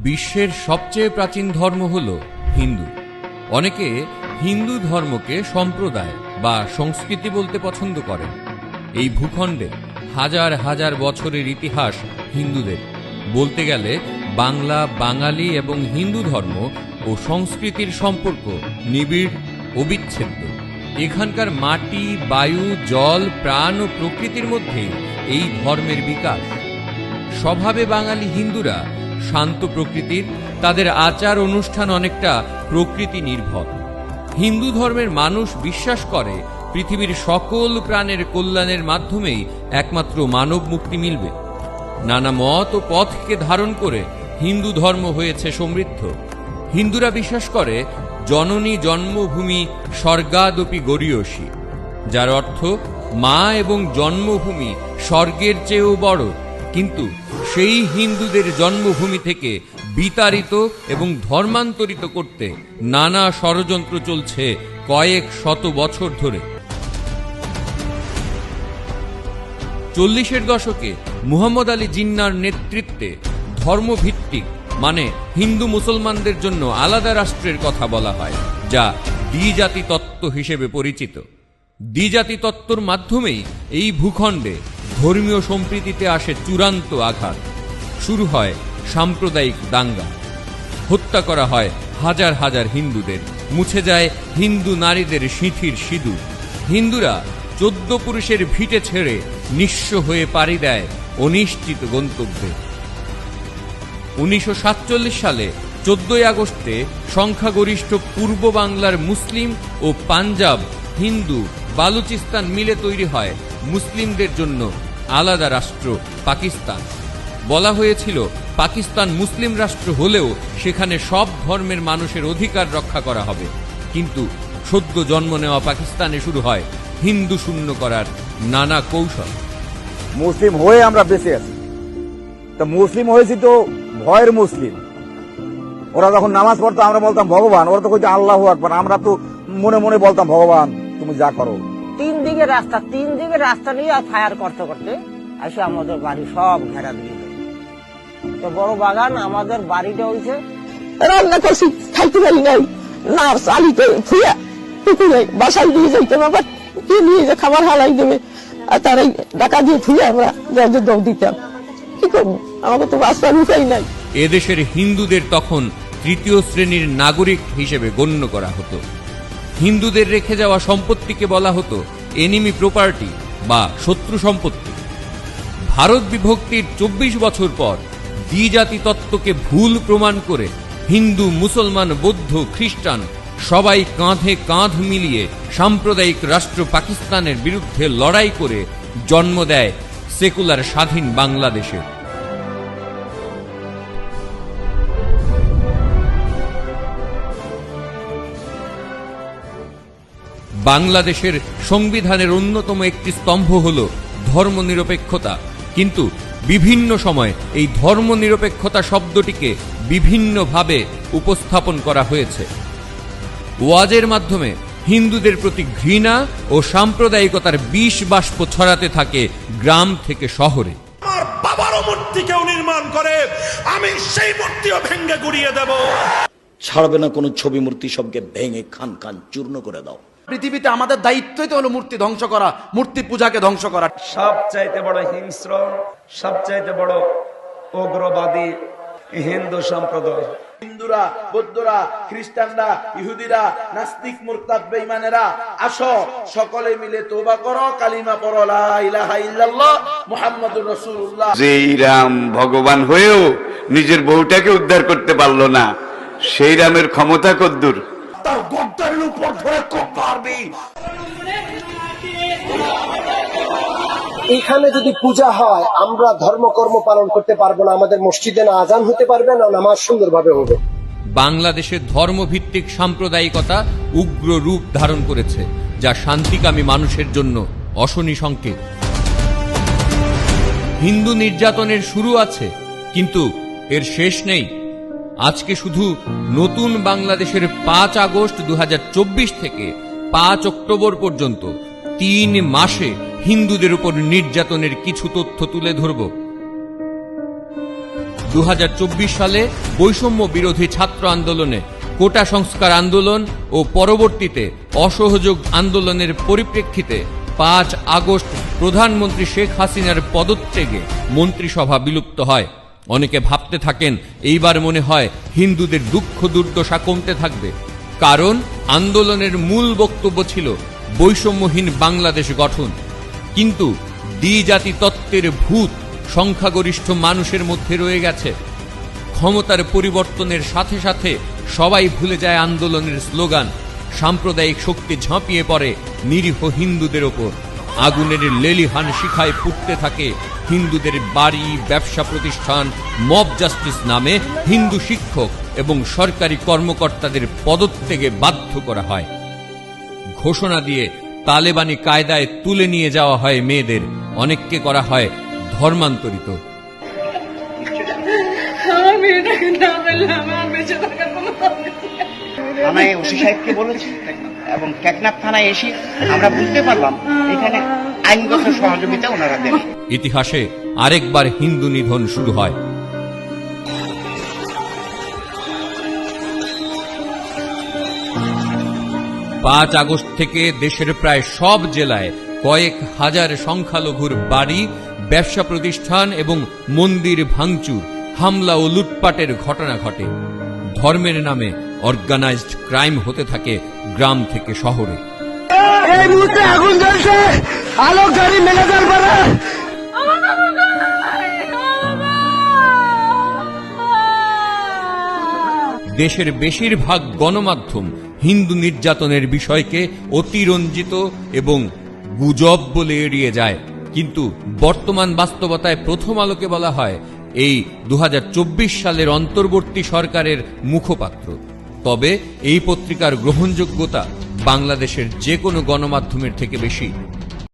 বিশ্বের সবচেয়ে প্রাচীন ধর্ম হল হিন্দু। অনেকে হিন্দু ধর্মকে সম্প্রদায় বা সংস্কৃতি বলতে পছন্দ করেন। এই ভূখণ্ডে হাজার হাজার বছরের ইতিহাস হিন্দুদের। বলতে গেলে বাংলা, বাঙালি এবং হিন্দু ধর্ম ও সংস্কৃতির সম্পর্ক নিবিড়, অবিচ্ছেদ্য। এখানকার মাটি, বায়ু, জল, প্রাণ ও প্রকৃতির মধ্যেই এই ধর্মের বিকাশ। স্বভাবে বাঙালি হিন্দুরা শান্ত প্রকৃতির, তাদের আচার অনুষ্ঠান অনেকটা প্রকৃতি নির্ভর। হিন্দু ধর্মের মানুষ বিশ্বাস করে পৃথিবীর সকল প্রাণের কল্যাণের মাধ্যমেই একমাত্র মানব মুক্তি মিলবে। নানা মত ও পথকে ধারণ করে হিন্দু ধর্ম হয়েছে সমৃদ্ধ। হিন্দুরা বিশ্বাস করে জননী জন্মভূমি স্বর্গাদপি গরীয়সী, যার অর্থ মা এবং জন্মভূমি স্বর্গের চেয়েও বড়। কিন্তু সেই হিন্দুদের জন্মভূমি থেকে বিতাড়িত এবং ধর্মান্তরিত করতে নানা ষড়যন্ত্র চলছে কয়েক শত বছর ধরে। 40-এর দশকে মুহাম্মদ আলী জিন্নাহর নেতৃত্বে ধর্মভিত্তিক মানে হিন্দু মুসলমানদের জন্য আলাদা রাষ্ট্রের কথা বলা হয়, যা দ্বিজাতি তত্ত্ব হিসেবে পরিচিত। দ্বিজাতি তত্ত্বর মাধ্যমেই এই ভূখণ্ডে ধর্মীয় সম্প্রীতিতে আসে চূড়ান্ত আঘাত। শুরু হয় সাম্প্রদায়িক দাঙ্গা, হত্যা করা হয় হাজার হাজার হিন্দুদের, মুছে যায় হিন্দু নারীদের সিঁথির সিঁদুর। হিন্দুরা 14 পুরুষের ভিটে ছেড়ে নিঃস্ব হয়ে পাড়ি দেয় অনিশ্চিত গন্তব্যে। 1947 সালে 14 আগস্টে সংখ্যাগরিষ্ঠ পূর্ব বাংলার মুসলিম ও পাঞ্জাব, হিন্দু, বালুচিস্তান মিলে তৈরি হয় মুসলিমদের জন্য আলাদা রাষ্ট্র পাকিস্তান। বলা হয়েছিল পাকিস্তান মুসলিম রাষ্ট্র হলেও সেখানে সব ধর্মের মানুষের অধিকার রক্ষা করা হবে। কিন্তু সদ্য জন্ম নেওয়া পাকিস্তানে শুরু হয় হিন্দু শূন্য করার নানা কৌশল। মুসলিম হয়ে আমরা বেঁচে আছি, তা মুসলিম হয়েছি তো ভয়ের মুসলিম। ওরা যখন নামাজ পড়তো আমরা বলতাম ভগবান, ওরা তো কইতো আল্লাহু আকবার, আমরা তো মনে মনে বলতাম ভগবান তুমি যা করো। তিন দিকে রাস্তা নিয়ে ফায়ার করতে করতে এসে আমাদের বাড়ি সব ঘেরা দিয়ে দেয়। তো বড় বাগান, আমাদের বাড়িটা হয়েছে রান্না করছি, খাইতে পারি নাই, না চালিতে ফুয়া পুকুরে বাসায় দিয়ে যাইতে বাবা কি নিয়ে যে খাবার হালাই দেবে, আর তারাই ডাকা দিয়ে ফুয়ে আমরা দৌড় দিতাম। কি করবো, আমাকে তো বাঁচবার উপায় নাই। এদেশের হিন্দুদের তখন তৃতীয় শ্রেণীর নাগরিক হিসেবে গণ্য করা হতো। হিন্দুদের রেখে যাওয়া সম্পত্তিকে বলা হতো এনিমি প্রপার্টি বা শত্রু সম্পত্তি। ভারত বিভক্তির 24 বছর পর দ্বিজাতি তত্ত্বকে ভুল প্রমাণ করে হিন্দু, মুসলমান, বৌদ্ধ, খ্রিস্টান সবাই কাঁধে কাঁধ মিলিয়ে সাম্প্রদায়িক রাষ্ট্র পাকিস্তানের বিরুদ্ধে লড়াই করে জন্ম দেয় সেকুলার স্বাধীন বাংলাদেশে। বাংলাদেশের সংবিধানের অন্যতম একটি স্তম্ভ হল ধর্মনিরপেক্ষতা। কিন্তু বিভিন্ন সময় এই ধর্মনিরপেক্ষতা শব্দটিকে বিভিন্নভাবে উপস্থাপন করা হয়েছে। ওয়াজের মাধ্যমে হিন্দুদের প্রতি ঘৃণা ও সাম্প্রদায়িকতার বিষ বাষ্প ছড়াতে থাকে গ্রাম থেকে শহরে। আমার বাবারও মূর্তি কেউ নির্মাণ করে, আমি সেই মূর্তিও ভেঙে গুড়িয়ে দেব। ছাড়বে না কোনো ছবি মূর্তি, সবকে ভেঙে খান খান চূর্ণ করে দাও। পৃথিবীতে আমাদের দায়িত্বই তো হলো মূর্তি ধ্বংস করা, মূর্তি পূজাকে ধ্বংস করা। সবচাইতে বড় হিংস্র, সবচাইতে বড় উগ্রবাদী হিন্দু সম্প্রদায়। হিন্দুরা, বৌদ্ধরা, খ্রিস্টানরা, ইহুদিরা, নাস্তিক, মুরতাদ, বেঈমানেরা, আসো সকলে মিলে তওবা করো, কালিমা পড়ো, লা ইলাহা ইল্লাল্লাহ মুহাম্মাদুর রাসূলুল্লাহ। যেই রাম ভগবান হয়েও নিজের বউটাকে উদ্ধার করতে পারলো না, সেই রামের ক্ষমতা কদ্দুর? তার গদ্দারের উপর ধরে খুব পারবি। এখানে যদি পূজা হয় আমরা ধর্মকর্ম পালন করতে পারবো না, আমাদের মসজিদে না আজান হতে পারবে না, নামাজ সুন্দরভাবে হবে। বাংলাদেশের ধর্মভিত্তিক সাম্প্রদায়িকতা উগ্র রূপ ধারণ করেছে, যা শান্তিকামী মানুষের জন্য অশনি সংকেত। হিন্দু নির্যাতনের শুরু আছে, কিন্তু এর শেষ নেই। আজকে শুধু নতুন বাংলাদেশের 5 আগস্ট 2024 থেকে 5 অক্টোবর পর্যন্ত 3 মাসে হিন্দুদের উপর নির্যাতনের কিছু তথ্য তুলে ধরব। 2024 সালে বৈষম্য বিরোধী ছাত্র আন্দোলনে, কোটা সংস্কার আন্দোলন ও পরবর্তীতে অসহযোগ আন্দোলনের পরিপ্রেক্ষিতে 5 আগস্ট প্রধানমন্ত্রী শেখ হাসিনার পদত্যাগে মন্ত্রিসভা বিলুপ্ত হয়। অনেকে ভাবতে থাকেন এইবার মনে হয় হিন্দুদের দুঃখ দুর্দশা কমতে থাকবে, কারণ আন্দোলনের মূল বক্তব্য ছিল বৈষম্যহীন বাংলাদেশ গঠন। কিন্তু দ্বিজাতি তত্ত্বের ভূত সংখ্যাগরিষ্ঠ মানুষের মধ্যে রয়ে গেছে। ক্ষমতার পরিবর্তনের সাথে সাথে সবাই ভুলে যায় আন্দোলনের স্লোগান। সাম্প্রদায়িক শক্তি ঝাঁপিয়ে পড়ে নিরীহ হিন্দুদের ওপর। আগুনের লেলিহান শিখায় পুড়তে থাকে হিন্দুদের বাড়ি, ব্যবসা প্রতিষ্ঠান। মব জাস্টিস নামে হিন্দু শিক্ষক এবং সরকারি কর্মকর্তাদের পদত্যাগে বাধ্য করা হয়। ঘোষণা দিয়ে তালেবানি কায়দায় তুলে নিয়ে যাওয়া হয় মেয়েদের, অনেককে করা হয় ধর্মান্তরিত। আমি ওসি সাহেবকে বলেছি এবং টেকনাফ থানায় এসে আমরা বুঝতে পারলাম এখানে আইনগত সহযোগিতা ওনারা দেন। ইতিহাসে আরেকবার হিন্দু নিধন শুরু হয়। পাঁচ আগস্ট থেকে দেশের প্রায় সব জেলায় কয়েক হাজার সংখ্যালঘুর বাড়ি, ব্যবসা প্রতিষ্ঠান এবং মন্দির ভাঙচুর, হামলা ও লুটপাটের ঘটনা ঘটে। ধর্মের নামে অর্গানাইজড ক্রাইম হতে থাকে গ্রাম থেকে শহরে। এই মুহূর্তে আগুন জ্বলছে, আলো গাড়ি ম্যানেজার পারে। দেশের বেশিরভাগ গণমাধ্যম হিন্দু নির্যাতনের বিষয়কে অতিরঞ্জিত এবং গুজব বলে এড়িয়ে যায়। কিন্তু বর্তমান বাস্তবতায় প্রথম আলোকে বলা হয় এই 2024 সালের অন্তর্বর্তী সরকারের মুখপাত্র। তবে এই পত্রিকার গ্রহণযোগ্যতা বাংলাদেশের যে কোনো গণমাধ্যমের থেকে বেশি।